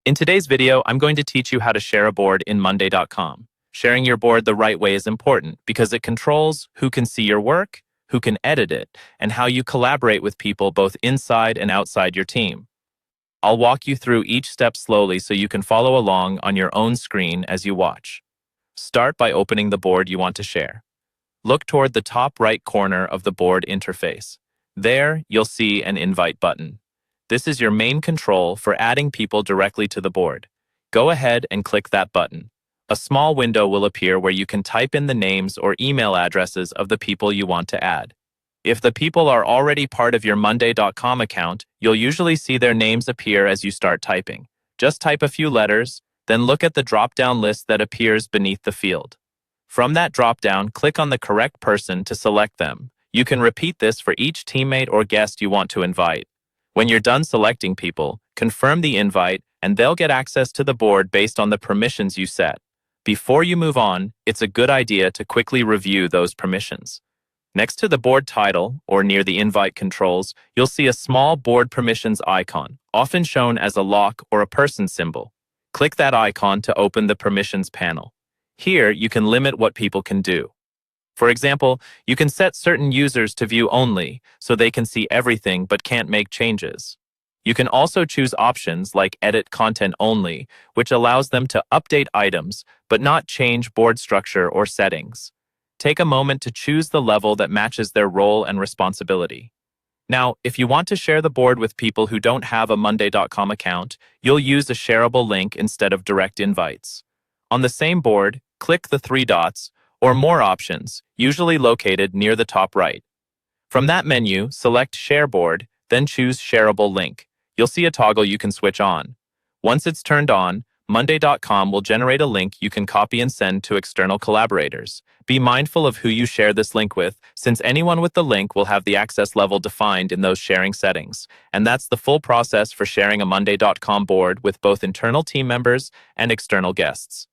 In today's video, I'm going to teach you how to share a board in Monday.com. Sharing your board the right way is important because it controls who can see your work, who can edit it, and how you collaborate with people both inside and outside your team. I'll walk you through each step slowly so you can follow along on your own screen as you watch. Start by opening the board you want to share. Look toward the top right corner of the board interface. There, you'll see an invite button. This is your main control for adding people directly to the board. Go ahead and click that button. A small window will appear where you can type in the names or email addresses of the people you want to add. If the people are already part of your Monday.com account, you'll usually see their names appear as you start typing. Just type a few letters, then look at the drop-down list that appears beneath the field. From that drop-down, click on the correct person to select them. You can repeat this for each teammate or guest you want to invite. When you're done selecting people, confirm the invite and they'll get access to the board based on the permissions you set. Before you move on, it's a good idea to quickly review those permissions. Next to the board title, or near the invite controls, you'll see a small board permissions icon, often shown as a lock or a person symbol. Click that icon to open the permissions panel. Here, you can limit what people can do. For example, you can set certain users to view only, so they can see everything but can't make changes. You can also choose options like Edit Content Only, which allows them to update items but not change board structure or settings. Take a moment to choose the level that matches their role and responsibility. Now, if you want to share the board with people who don't have a Monday.com account, you'll use a shareable link instead of direct invites. On the same board, click the three dots, or More options, usually located near the top right. From that menu, select Share Board, then choose Shareable Link. You'll see a toggle you can switch on. Once it's turned on, Monday.com will generate a link you can copy and send to external collaborators. Be mindful of who you share this link with, since anyone with the link will have the access level defined in those sharing settings. And that's the full process for sharing a Monday.com board with both internal team members and external guests.